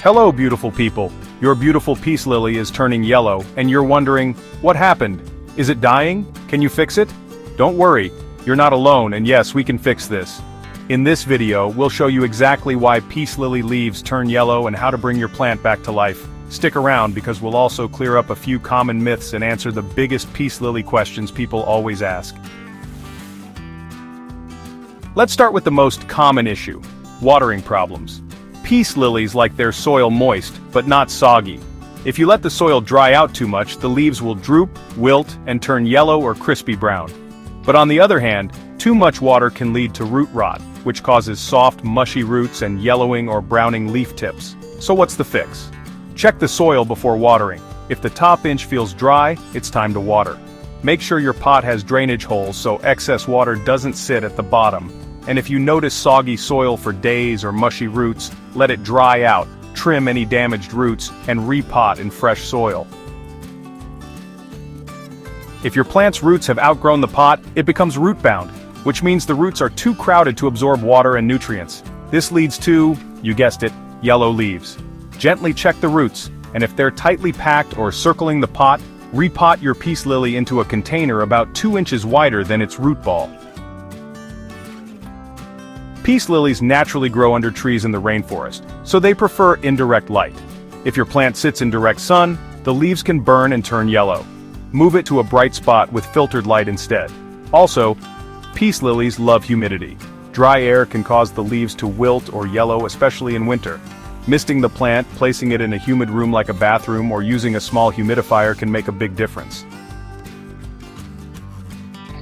Hello beautiful people, your beautiful peace lily is turning yellow and you're wondering, what happened? Is it dying? Can you fix it? Don't worry, you're not alone and yes we can fix this. In this video we'll show you exactly why peace lily leaves turn yellow and how to bring your plant back to life. Stick around because we'll also clear up a few common myths and answer the biggest peace lily questions people always ask. Let's start with the most common issue, watering problems. Peace lilies like their soil moist, but not soggy. If you let the soil dry out too much, the leaves will droop, wilt, and turn yellow or crispy brown. But on the other hand, too much water can lead to root rot, which causes soft, mushy roots and yellowing or browning leaf tips. So what's the fix? Check the soil before watering. If the top inch feels dry, it's time to water. Make sure your pot has drainage holes so excess water doesn't sit at the bottom. And if you notice soggy soil for days or mushy roots, let it dry out, trim any damaged roots, and repot in fresh soil. If your plant's roots have outgrown the pot, it becomes rootbound, which means the roots are too crowded to absorb water and nutrients. This leads to, you guessed it, yellow leaves. Gently check the roots, and if they're tightly packed or circling the pot, repot your peace lily into a container about 2 inches wider than its root ball. Peace lilies naturally grow under trees in the rainforest, so they prefer indirect light. If your plant sits in direct sun, the leaves can burn and turn yellow. Move it to a bright spot with filtered light instead. Also, peace lilies love humidity. Dry air can cause the leaves to wilt or yellow, especially in winter. Misting the plant, placing it in a humid room like a bathroom, or using a small humidifier can make a big difference.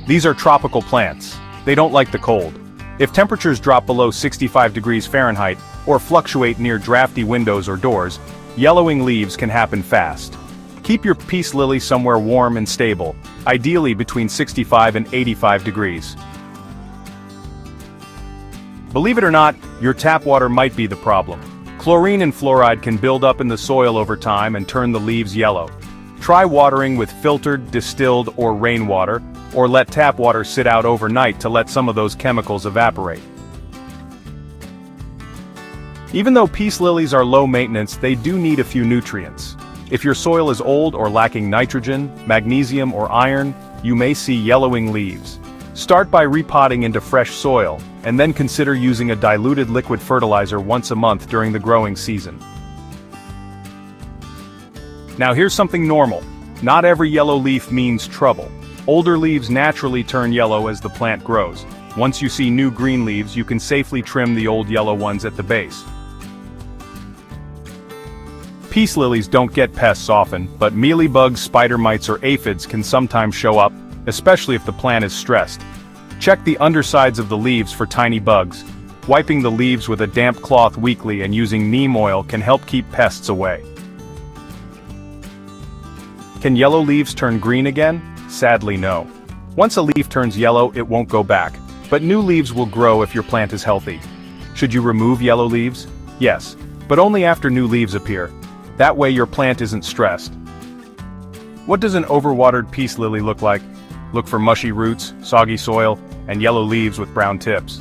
These are tropical plants. They don't like the cold. If temperatures drop below 65 degrees Fahrenheit, or fluctuate near drafty windows or doors, yellowing leaves can happen fast. Keep your peace lily somewhere warm and stable, ideally between 65 and 85 degrees. Believe it or not, your tap water might be the problem. Chlorine and fluoride can build up in the soil over time and turn the leaves yellow. Try watering with filtered, distilled, or rainwater, or let tap water sit out overnight to let some of those chemicals evaporate. Even though peace lilies are low maintenance, they do need a few nutrients. If your soil is old or lacking nitrogen, magnesium, or iron, you may see yellowing leaves. Start by repotting into fresh soil, and then consider using a diluted liquid fertilizer once a month during the growing season. Now here's something normal. Not every yellow leaf means trouble. Older leaves naturally turn yellow as the plant grows. Once you see new green leaves, you can safely trim the old yellow ones at the base. Peace lilies don't get pests often, but mealybugs, spider mites, or aphids can sometimes show up, especially if the plant is stressed. Check the undersides of the leaves for tiny bugs. Wiping the leaves with a damp cloth weekly and using neem oil can help keep pests away. Can yellow leaves turn green again? Sadly no. Once a leaf turns yellow, it won't go back, but new leaves will grow if your plant is healthy. Should you remove yellow leaves? Yes, but only after new leaves appear. That way your plant isn't stressed. What does an overwatered peace lily look like? Look for mushy roots, soggy soil, and yellow leaves with brown tips.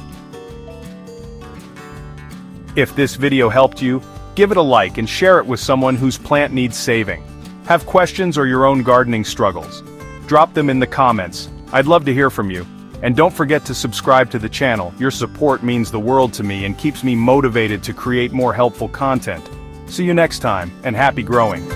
If this video helped you, give it a like and share it with someone whose plant needs saving. Have questions or your own gardening struggles? Drop them in the comments. I'd love to hear from you. And don't forget to subscribe to the channel. Your support means the world to me and keeps me motivated to create more helpful content. See you next time, and happy growing.